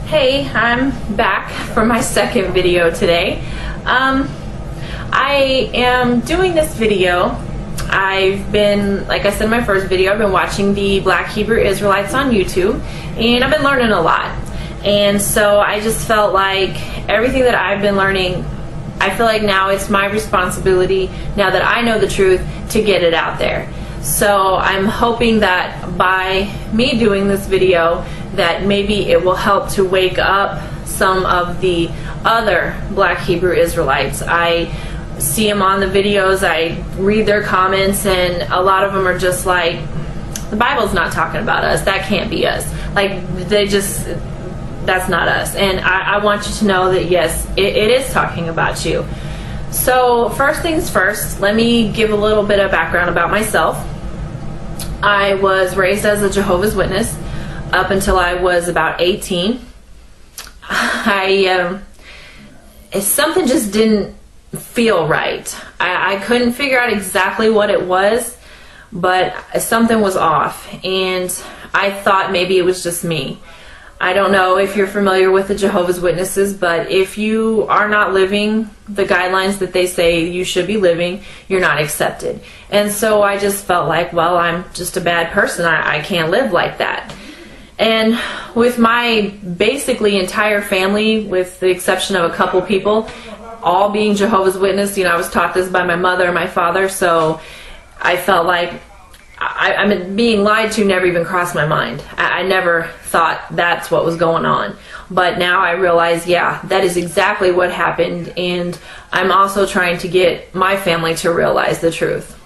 Hey, I'm back for my second video today. I am doing this video. I've been, like I said in my first video, I've been watching the Black Hebrew Israelites on YouTube, and I've been learning a lot. And so I just felt like everything that I've been learning, I feel like now it's my responsibility, now that I know the truth, to get it out there. So I'm hoping that by me doing this video, that maybe it will help to wake up some of the other Black Hebrew Israelites. I see them on the videos, I read their comments, and a lot of them are just like, the Bible's not talking about us, that can't be us. Like, that's not us. And I want you to know that yes, it is talking about you. So first things first, let me give a little bit of background about myself. I was raised as a Jehovah's Witness up until I was about 18. Something just didn't feel right. I couldn't figure out exactly what it was, but something was off, and I thought maybe it was just me. I don't know if you're familiar with the Jehovah's Witnesses, but if you are not living the guidelines that they say you should be living, you're not accepted. And so I just felt like, well, I'm just a bad person. I can't live like that. And with my basically entire family, with the exception of a couple people, all being Jehovah's Witness, I was taught this by my mother and my father, so I felt like I'm being lied to never even crossed my mind. I never thought that's what was going on. But now I realize, yeah, that is exactly what happened, and I'm also trying to get my family to realize the truth.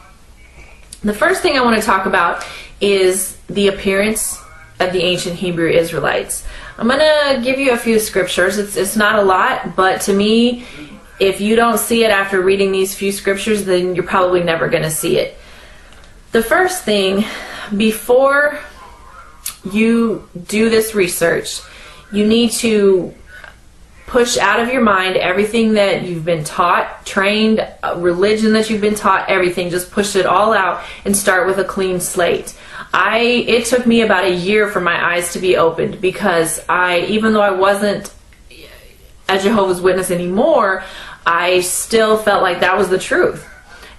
The first thing I want to talk about is the appearance of the ancient Hebrew Israelites. I'm going to give you a few scriptures. It's not a lot, but to me, if you don't see it after reading these few scriptures, then you're probably never going to see it. The first thing, before you do this research, you need to push out of your mind everything that you've been taught, trained, religion that you've been taught, everything. Just push it all out and start with a clean slate. It took me about a year for my eyes to be opened, because even though I wasn't a Jehovah's Witness anymore, I still felt like that was the truth,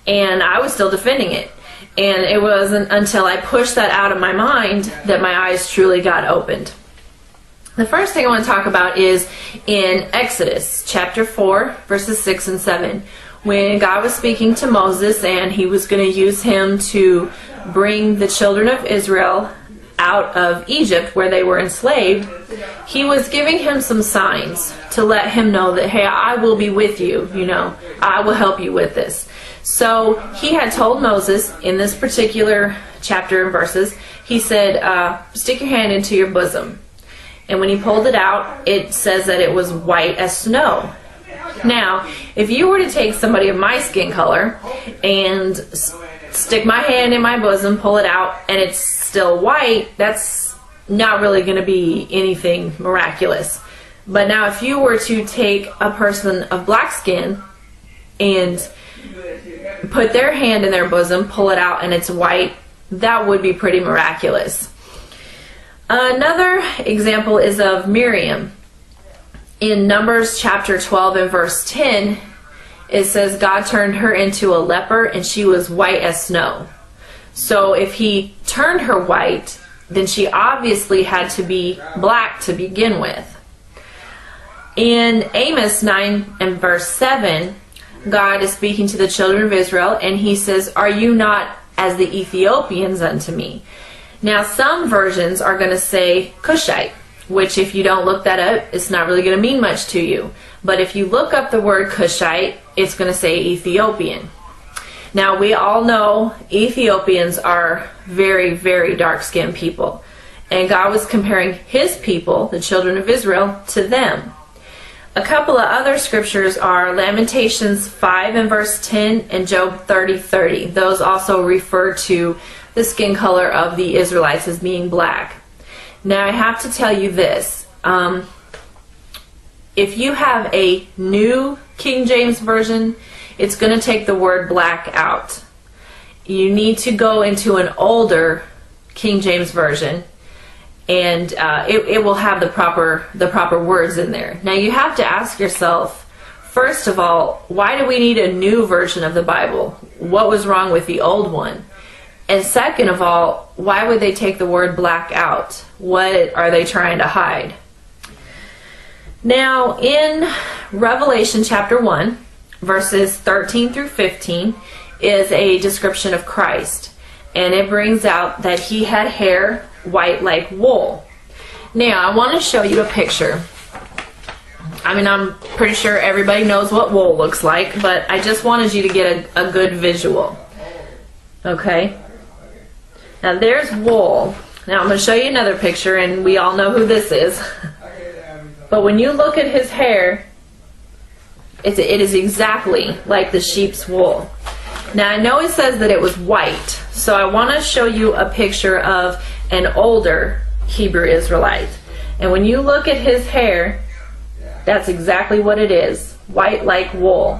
and I was still defending it. And it wasn't until I pushed that out of my mind that my eyes truly got opened. The first thing I want to talk about is in Exodus chapter 4, verses 6 and 7. When God was speaking to Moses and he was going to use him to bring the children of Israel out of Egypt where they were enslaved, he was giving him some signs to let him know that, hey, I will be with you, I will help you with this. So he had told Moses in this particular chapter and verses, he said, stick your hand into your bosom. And when he pulled it out, it says that it was white as snow. Now, if you were to take somebody of my skin color and stick my hand in my bosom, pull it out, and it's still white, that's not really going to be anything miraculous. But now if you were to take a person of black skin and put their hand in their bosom, pull it out, and it's white, that would be pretty miraculous. Another example is of Miriam. In Numbers chapter 12 and verse 10, it says God turned her into a leper and she was white as snow. So if he turned her white, then she obviously had to be black to begin with. In Amos 9 and verse 7, God is speaking to the children of Israel, and he says, are you not as the Ethiopians unto me? Now, some versions are going to say Cushite, which if you don't look that up, it's not really going to mean much to you. But if you look up the word Cushite, it's going to say Ethiopian. Now, we all know Ethiopians are very, very dark-skinned people. And God was comparing his people, the children of Israel, to them. A couple of other scriptures are Lamentations 5 and verse 10 and Job 30:30. Those also refer to the skin color of the Israelites as being black. Now I have to tell you this. If you have a new King James Version, it's going to take the word black out. You need to go into an older King James Version and it will have the proper words in there. Now you have to ask yourself, first of all, why do we need a new version of the Bible? What was wrong with the old one? And second of all, why would they take the word black out? What are they trying to hide? Now, in Revelation chapter 1, verses 13 through 15, is a description of Christ. And it brings out that he had hair white like wool. Now, I want to show you a picture. I mean, I'm pretty sure everybody knows what wool looks like, but I just wanted you to get a good visual. Okay? Now, there's wool. Now, I'm going to show you another picture, and we all know who this is. But when you look at his hair, it is exactly like the sheep's wool. Now, I know it says that it was white, so I want to show you a picture of an older Hebrew Israelite. And when you look at his hair, that's exactly what it is, white like wool.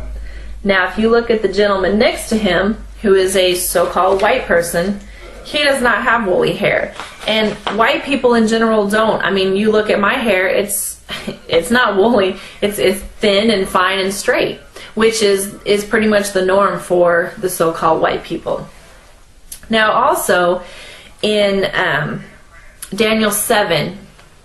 Now, if you look at the gentleman next to him, who is a so-called white person, he does not have woolly hair. And white people in general don't. I mean, you look at my hair, it's not woolly, it's thin and fine and straight, which is pretty much the norm for the so-called white people. Now, also in Daniel 7,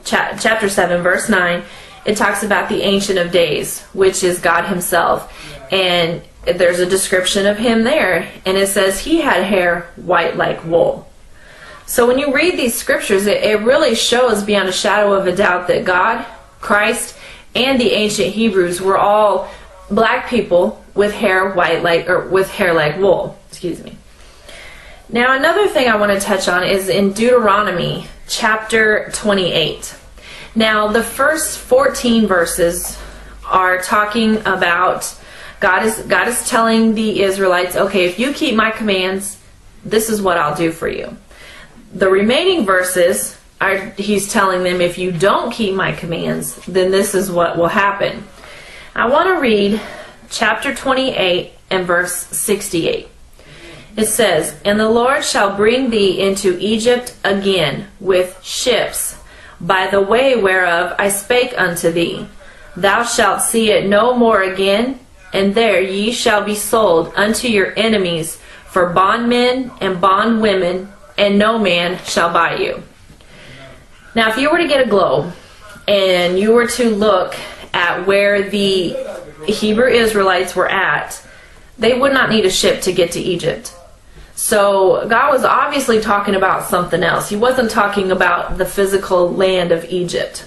chapter 7, verse 9, it talks about the Ancient of Days, which is God himself. And there's a description of him there, and it says he had hair white like wool. So when you read these scriptures, it really shows beyond a shadow of a doubt that God, Christ, and the ancient Hebrews were all black people with hair like wool. Excuse me. Now, another thing I want to touch on is in Deuteronomy chapter 28. Now, the first 14 verses are talking about God is telling the Israelites, okay, if you keep my commands, this is what I'll do for you. The remaining verses he's telling them, if you don't keep my commands, then this is what will happen. I want to read chapter 28 and verse 68. It says, "And the Lord shall bring thee into Egypt again with ships, by the way whereof I spake unto thee. Thou shalt see it no more again, and there ye shall be sold unto your enemies for bondmen and bondwomen, and no man shall buy you." Now, if you were to get a globe and you were to look at where the Hebrew Israelites were at, they would not need a ship to get to Egypt. So God was obviously talking about something else. He wasn't talking about the physical land of Egypt.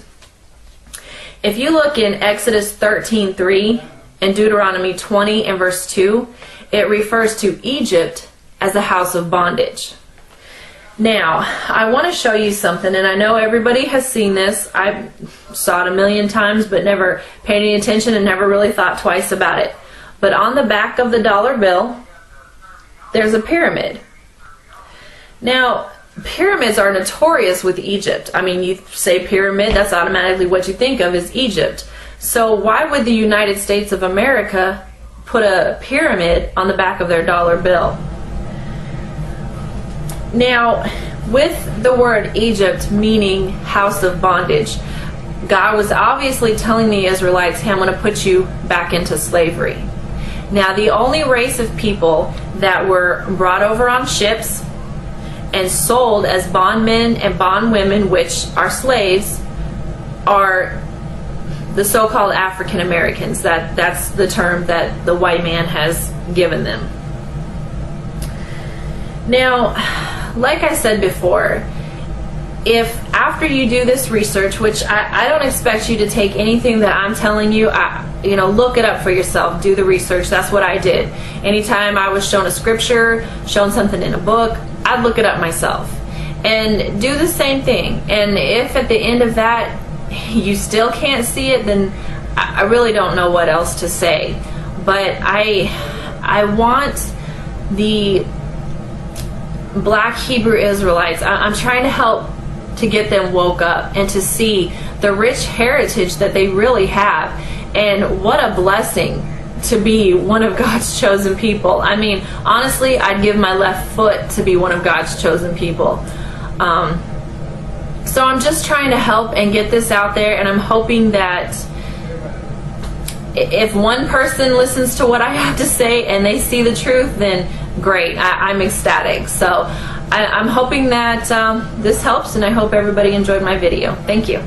If you look in Exodus 13:3 and Deuteronomy 20 and verse 2, it refers to Egypt as a house of bondage. Now, I want to show you something, and I know everybody has seen this. I saw it a million times, but never paid any attention and never really thought twice about it. But on the back of the dollar bill, there's a pyramid. Now, pyramids are notorious with Egypt. I mean, you say pyramid, that's automatically what you think of is Egypt. So why would the United States of America put a pyramid on the back of their dollar bill? Now, with the word Egypt meaning house of bondage, God was obviously telling the Israelites, hey, I'm going to put you back into slavery. Now, the only race of people that were brought over on ships and sold as bondmen and bondwomen, which are slaves, are the so-called African Americans. That's the term that the white man has given them. Now, like I said before, if after you do this research, which I don't expect you to take anything that I'm telling you, look it up for yourself, do the research. That's what I did. Anytime I was shown a scripture, shown something in a book, I'd look it up myself and do the same thing. And if at the end of that you still can't see it, then I really don't know what else to say. But I want the black Hebrew Israelites, I'm trying to help to get them woke up and to see the rich heritage that they really have, and what a blessing to be one of God's chosen people. I mean, honestly, I'd give my left foot to be one of God's chosen people. So I'm just trying to help and get this out there, and I'm hoping that if one person listens to what I have to say and they see the truth, then great. I'm ecstatic. So I'm hoping that this helps, and I hope everybody enjoyed my video. Thank you.